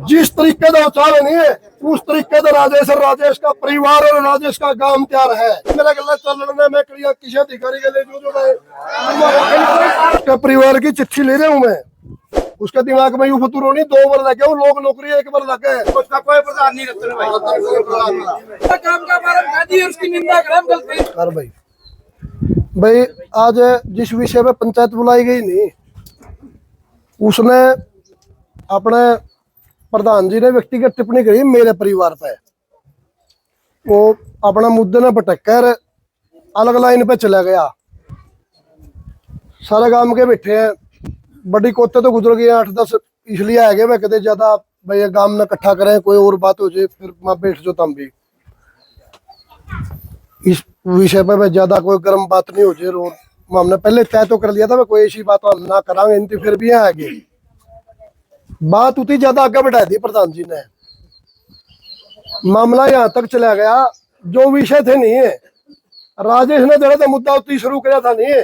जिस तरीके का चाल नहीं है उस तरीके का राजेश और राजेश का परिवार और राजेश का गांव तैयार है। मेरा गला चलने में किसी अधिकारी के लिए जो परिवार की चिट्ठी ले रहा हूँ मैं, उसके दिमाग में यूं फतूर नहीं, 2 बार लगे वो लोग नौकरी 1 बार लगे, उसका कोई प्रधान नहीं रखते भाई। काम का उसकी निंदा कर भाई। आज जिस विषय पे पंचायत बुलाई गई नहीं, उसने अपने प्रधान जी ने व्यक्तिगत टिप्पणी करी मेरे परिवार पे। वो अपना मुद्दे ने भटक कर अलग लाइन पे चला गया। सारे गांव के बैठे हैं, बड़ी कोते तो गुजर गए 8-10, इसलिए आ गए मैं कहते ज्यादा भाई गांव में इकट्ठा करें, कोई और बात हो जाए फिर मैं बैठ जो तम भी इस विषय पे ज्यादा कोई गर्म बात नहीं हो जाए। और हमने पहले तय तो कर लिया था कोई ऐसी बात हम ना करांगे, इनती फिर भी यहाँ आगे बात उतनी ज्यादा आगे बढ़ा दी प्रधान जी ने। मामला यहाँ तक चला गया, जो विषय थे नहीं है राजेश ने जरा तो मुद्दा उतनी शुरू किया था नहीं है।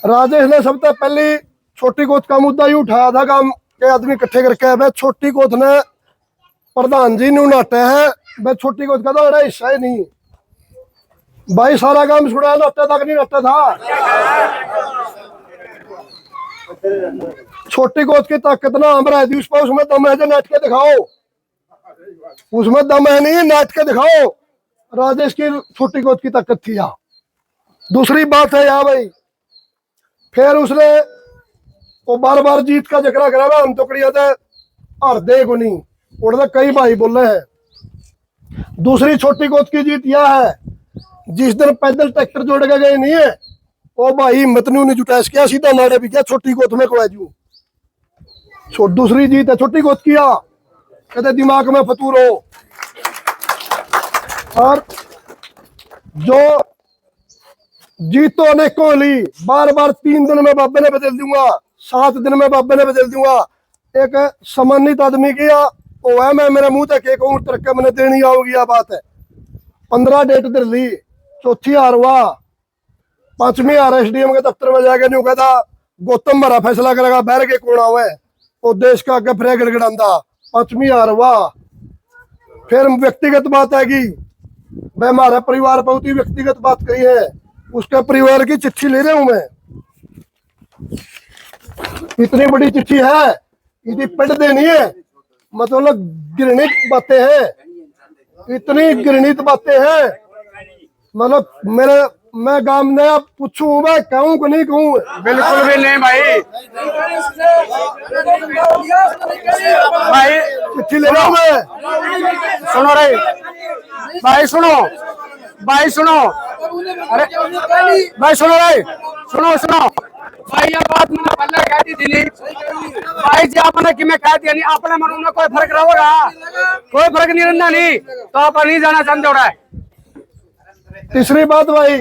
राजेश ने सबसे पहले छोटी कोत का मुद्दा ही उठाया था, गांव के आदमी इकट्ठे करके छोटी कोत ने प्रधान जी ने नाटा है, वह छोटी कोत का तो बड़ा हिस्सा ही नहीं भाई। सारा काम छुड़ा नाटे तक नहीं नाटा था। छोटी कोत की ताकत ना हमारा उस पर, उसमें दम है जो नाट के दिखाओ, उसमें दम है नहीं, नाट के दिखाओ। राजेश की छोटी कोत की ताकत थी यहाँ। दूसरी बात है यहाँ भाई, फिर उसने वो बार बार जीत का जिक्र करा, हम तो कड़िया थे हर दे को नहीं उड़ते कई भाई बोले हैं। दूसरी छोटी कोत की जीत यह है, जिस दिन पैदल ट्रैक्टर जोड़ के गए नहीं है वो भाई हिम्मत नहीं जुटा किया, सीधा नाड़े भी किया छोटी कोत में को। दूसरी जीत है छोटी कोत किया, कहते दिमाग में फतूर हो। और जो जीत तो अनेकों ली, बार बार 3 दिन में बाबे ने बदल दूंगा, 7 दिन में बाबे ने बदल दूंगा। एक सम्मानित आदमी किया वो है, मैं मेरे मुंह तक कहूँ तरक्का मैंने देनी आओगी यह बात है। 15 डेट दर ली, चौथी हार हुआ, 5वीं हार एसडीएम के दफ्तर में जाके नहीं कहता गौतम हमारा फैसला करेगा बैर के कौन हुआ है, वो देश का आगे फिर गिड़गिड़ांदा। 5वीं हार हुआ, फिर व्यक्तिगत बात आएगी, मैं हमारे परिवार बहुत ही व्यक्तिगत बात कही है, उसके परिवार की चिट्ठी ले रहा हूं मैं। इतनी बड़ी चिट्ठी है, इतनी पढ़ देनी है, मतलब घृणित बातें हैं, इतनी घृणित बातें हैं। मतलब मैं गांव में पूछूं मैं कहूं कि नहीं कहूं? बिल्कुल भी नहीं भाई। भाई चिट्ठी ले रहा हूं मैं। सुनो रे भाई, सुनो भाई, सुनो, अरे भाई सुनो रे, सुनो सुनो भाई, ये बात मैंने पहले कह दी थी भाई जी, आपने कि मैं कह दिया नहीं, अपने मन में कोई फर्क रहेगा, कोई फर्क नहीं रहना नहीं, तो आप नहीं जाना चाहते हो रहा है। तीसरी बात भाई,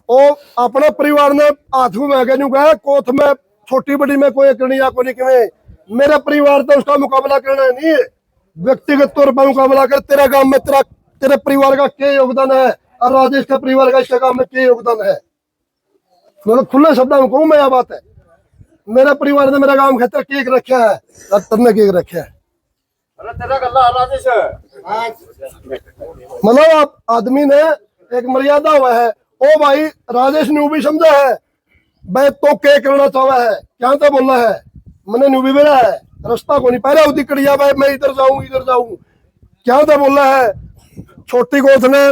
वो अपने परिवार ने हाथों में आगे कहा कोथ में छोटी बड़ी में कोई करनी या कोई नहीं, मेरा परिवार तो उसका मुकाबला करना नहीं है, व्यक्तिगत तौर पर मुकाबला कर। तेरा काम में तेरे परिवार का क्या योगदान है और राजेश के परिवार का इसके काम में क्या योगदान है, मतलब खुले शब्दों में कहूँ मैं यह बात है। मेरे परिवार ने मेरा काम खेतर केक रखा है और तुमने केक रखा है, मतलब आप आदमी ने एक मर्यादा हुआ है। ओ भाई राजेश ने भी समझा है भाई तो क्या करना चाहा है, क्या तो बोलना है, मैंने न्यू भी मेरा है रास्ता को नहीं पहले उदी कड़िया भाई मैं इधर जाऊं क्या तो बोलना है। छोटी कोथ ने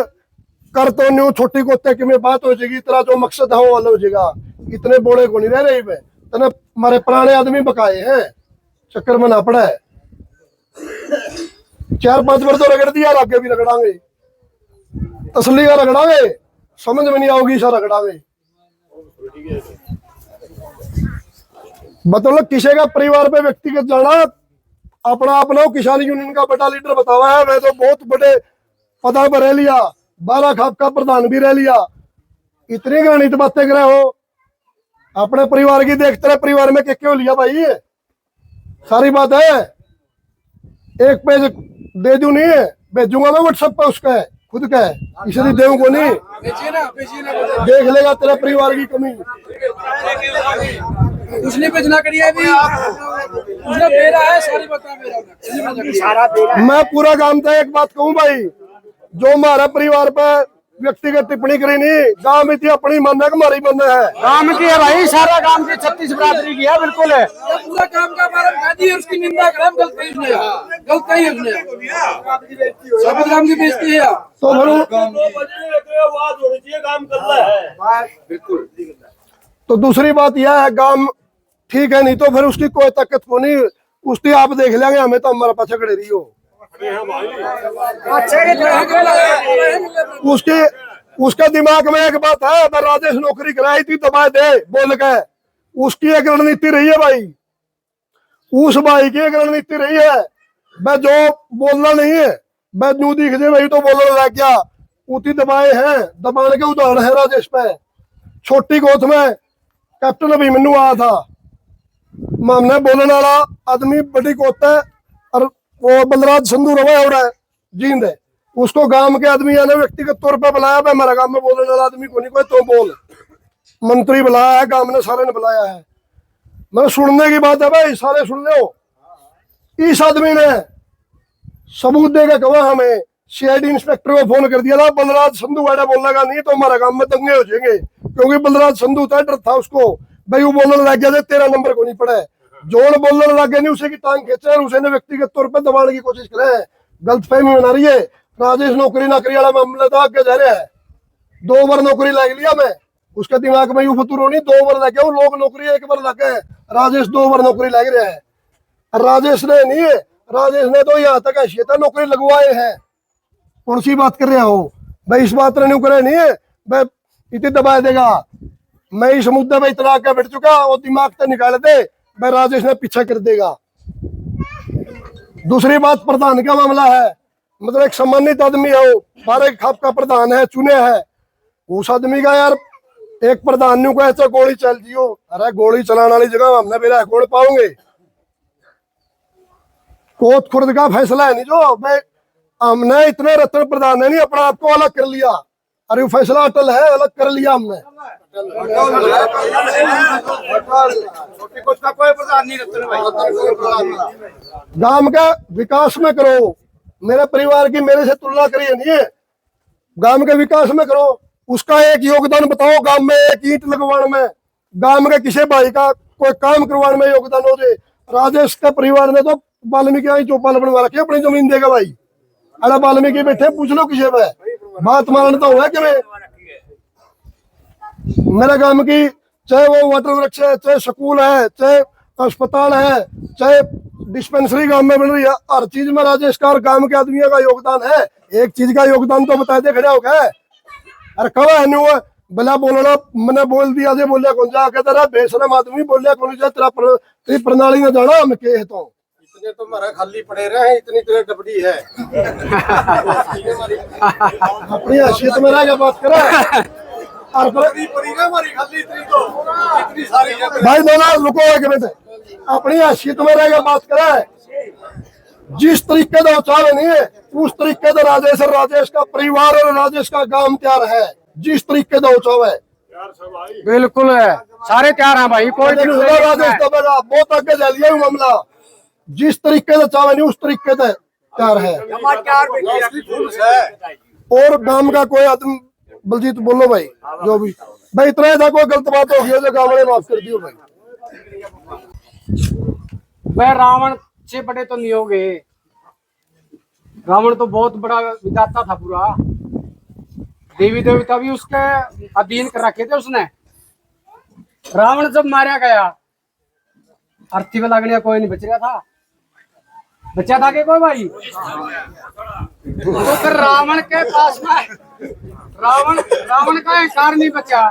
कर तो न्यू छोटी कोते की में बात हो जाएगी, तेरा जो मकसद है वो अलग हो जाएगा। इतने बोले को नहीं रह रही है, तने हमारे पुराने आदमी बकाए हैं, चक्कर में ना पड़ा है। 4-5 बार तो रगड़ दिया, आगे भी रगड़ांगे, तसली का रगड़ांगे, समझ में नहीं आओगी सा रगड़ांगे। मतलब किसी का परिवार पे व्यक्तिगत जाना, अपना अपना किसान यूनियन का बड़ा लीडर बतावा है, मैं तो बहुत बड़े पदा पर रह लिया, 12 खाप का प्रधान भी रह लिया, इतनी गणित बातें करे हो अपने परिवार की, देखते रहे परिवार में क्यों लिया भाई, सारी बात है। एक पेज दे दूं नहीं है, भेजूंगा मैं व्हाट्सएप पे, उसका है खुद का है, इसलिए देव को नहीं, देख लेगा तेरा परिवार की कमी, इसलिए भेजना करिए अभी। उसने बेरा है, सारी बता बेरा सारा तेरा है। मैं पूरा काम था। एक बात कहूँ भाई, जो हमारा परिवार पर व्यक्तिगत टिप्पणी करी नहीं, गांव में थी अपनी मन है कि हमारी मन है। काम की है भाई, सारा काम की 36 बरादरी की है, बिल्कुल है। ये पूरा काम का बारे में गादी है, उसकी निंदा करें, गलत कहीं उसने, गलत कहीं उसने शपथ राम की बेइज्जती है। तो फिर बिल्कुल तो दूसरी बात यह है, काम ठीक है, नहीं तो फिर उसकी कोई ताकत को नहीं, उसकी आप देख लेंगे, हमें तो हमारा पाछा खड़े रही हो। उसके उसका दिमाग में एक बात है, अगर राजेश नौकरी कराई थी दबा दे बोल के, उसकी एक रणनीति रही है भाई, उस भाई की एक रणनीति रही है। वह जो बोलना नहीं है, वह न्यू दिख जाए वही तो बोलने लग गया, उती दबाए हैं, दबाने के उदाहरण है राजेश पे। छोटी गोद में कैप्टन अभिमन्यु आया था, मामने बोलने वाला आदमी बड़ी गोद है, और वो बलराज संधू रवा हो रहा है जींद है, उसको गांव के आदमी ने व्यक्तिगत तौर पर बुलाया, भाई हमारा गांव में बोलने वाला आदमी को नहीं कोई, तो बोल। मंत्री बुलाया है, गांव ने सारे ने बुलाया है। मैं सुनने की बात है भाई, सारे सुन लो। इस आदमी ने सबूत देकर कहा, हमें सीआईडी इंस्पेक्टर को फोन कर दिया था, बलराज संधू वाला बोलने नहीं तो हमारा काम में दंगे हो जाएंगे, क्योंकि बलराज संधू था, डर था उसको, भाई वो बोलने लग गया, तेरा नंबर को नहीं पड़ा है, जोन बोलने लग गया नहीं, उसे की टांग खींचे, उसे ने व्यक्तिगत तौर पर दबाने की कोशिश करे, गलतफहमी बना रही है। राजेश नौकरी नाकरी वाला मामला था, आगे जा रहा है, 2 बार नौकरी लग लिया मैं, उसके दिमाग में यू फतूर होनी, 2 बार लगे वो लोग नौकरी 1 बार लगे, राजेश 2 बार नौकरी लग रहा है। राजेश ने नहीं है, राजेश ने तो यहाँ तक हैसियत नौकरी लगवाए हैं। कौन सी बात कर रहे हो भाई, इस बात ने करे नहीं है भाई, इतनी दबा देगा। मैं इस मुद्दे में इतना आगे बैठ चुका, वो दिमाग से निकाल दे भाई, राजेश ने पीछा कर देगा। दूसरी बात प्रधान का मामला है, मतलब एक सम्मानित आदमी है, वो 12 खाप का प्रधान है, चुने है, उस आदमी का यार एक प्रधान को ऐसा गोली चल दियो, अरे गोली चलाने वाली जगह हमने मेरा कौन पाओगे। कोट खुर्द का फैसला है नहीं जो भाई, हमने इतने रत्न प्रधान है नहीं अपना आपको अलग कर लिया, अरे वो फैसला अटल है, अलग कर लिया हमने। गांव का विकास में करो, मेरे परिवार की मेरे से तुलना करिए नहीं है, गांव के विकास में करो, उसका एक योगदान बताओ गांव में, एक ईंट लगवाने में, गांव के किसी भाई का कोई काम करवाने में योगदान हो जाए। राजेश के परिवार ने तो वाल्मीकि चौपाल बनवा रखी, अपनी जमीन देगा भाई, अरे वाल्मीकि बैठे पूछ लो किसी पे, बात मानने तो हुआ कि मेरे गांव की, चाहे वो वाटर वृक्ष है, चाहे स्कूल है, चाहे अस्पताल है, चाहे डिस्पेंसरी गांव में बन रही है, हर चीज में राजेश का और गांव के आदमियों का योगदान है। एक चीज का योगदान तो बता दे खड़ा होगा, अरे कवा है नहीं वो भला बोलना, मैंने बोल दिया जे बोलिया कौन जा के तेरा बेशरम आदमी बोलिया कौन जा, तेरी प्रणाली में जाना हम के तो इतने तो हमारा खाली पड़े रहे, इतनी तेरे डबडी है। अपनी हैसियत में रह के बात करे भाई, दोनों रुको एक मिनट, अपनी हैसियत में रह के बात करे। जिस तरीके का उचार नहीं है, उस तरीके का राजेश और राजेश का परिवार और राजेश का गांव तैयार है, जिस तरीके का उचाव है बिल्कुल है, सारे तैयार हैं भाई, कोई राजेश दबेगा, बहुत आगे जा लिया मामला, जिस तरीके से चावे नहीं उस तरीके से तैयार है। और गांव का कोई आदमी, बलजीत बोलो भाई, जो भी भाई इतना था, कोई गलत बात हो गई जो गांव ने माफ कर दियो भाई। वह रावण से बड़े तो नहीं हो गए, रावण तो बहुत बड़ा विधाता था, पूरा देवी देवता भी उसके अधीन कर रखे थे उसने। रावण जब मारा गया, अर्थी में लगने कोई नहीं बच रहा था, बचा था के कोई भाई, तो फिर रावण के पास में रावण का अहंकार नहीं बचा,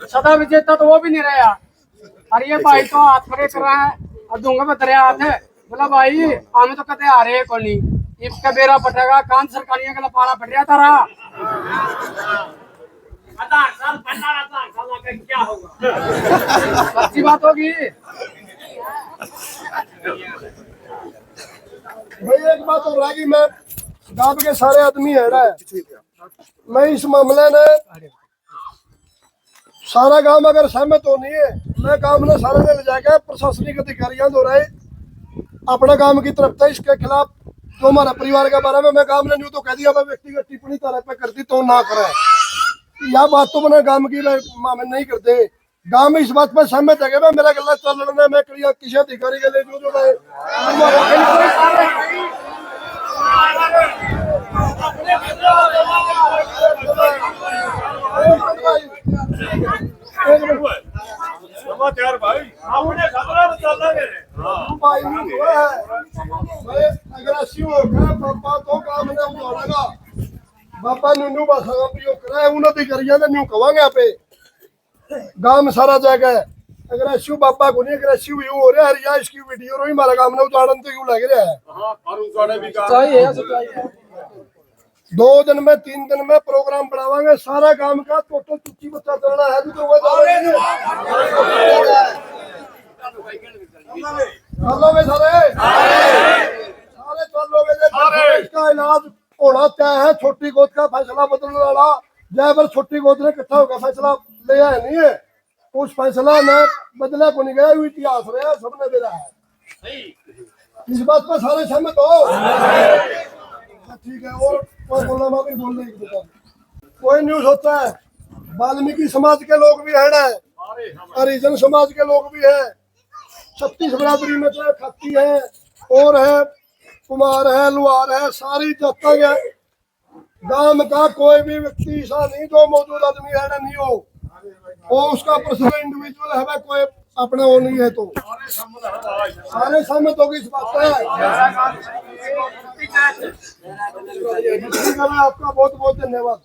सदा विजेता तो वो भी नहीं रहा। अरे ये भाई तो हाथ खड़े कर रहा है और दूंगा मैं तेरे हाथ है, बोला भाई हमें तो कहते आ रहे को नहीं, इसका बेरा पटेगा, कान सरकारियों का पाला पट रहा तारा, आधार साल क्या होगा, अच्छी बात होगी भाई। एक बात और रहेगी, मैं गांव के सारे आदमी है रहा है, मैं इस मामले ने सारा गांव अगर सहमत हो नहीं है, मैं काम ने सारे ने ले जाकर प्रशासनिक अधिकारियों दो रहे अपना काम की तरफ था, इसके खिलाफ जो हमारा परिवार के बारे में मैं काम ने न्यू तो कह दिया, मैं व्यक्तिगत टिप्पणी तरह पे करती तो ना करे। यह बात तो मैंने गांव की मामे नहीं करते। गांव में इस बात पर सहमत है कि भाई मेरा गला चल रहा है, मैं किसी अधिकारी के लिए जो मैं समाचार भाई आपने खतरा में चल रहे हैं। भाई मैं अग्रेसिव हो गया पापा तो काम ने उठाएगा बापा न्यू भाषा प्रयोग करा है, उन्होंने करिया ने न्यू कहेंगे आपे गांव में सारा जगह अग्रेसिव बापा को नहीं अग्रेसिव यू हो रहा है या इसकी वीडियो रो ही हमारा काम ने उदाहरण तो यूं लग रहा है। हाँ और उन्होंने भी कहा सही है, सच्चाई है। 2 दिन में 3 दिन में प्रोग्राम बनावांगे, सारा काम का टोटल चुच्ची बच्चा चलना है तो वो चलोगे सारे सारे चलोगे। इसका इलाज होना तय है, छोटी गोद का फैसला बदलने वाला जय पर छोटी गोद ने इकट्ठा होकर फैसला ले आए नहीं है, उस फैसला में बदला को नहीं गया, वो इतिहास रहा सबने दे रहा है। इस बात पर सारे सहमत हो? ठीक है। और कोई बोलना बात नहीं बोलने की दुकान कोई न्यूज होता है। वाल्मीकि समाज के लोग भी है, हरिजन समाज के लोग भी है, 36 बरादरी में तो खत्ती है और है कुमार है लुहार है, सारी जाता है। गांव का कोई भी व्यक्ति ऐसा नहीं जो मौजूद आदमी है नहीं हो और उसका पर्सनल इंडिविजुअल है, कोई अपने वो नहीं है तो सारे सहमत होगी इस बात पर। आपका बहुत बहुत धन्यवाद।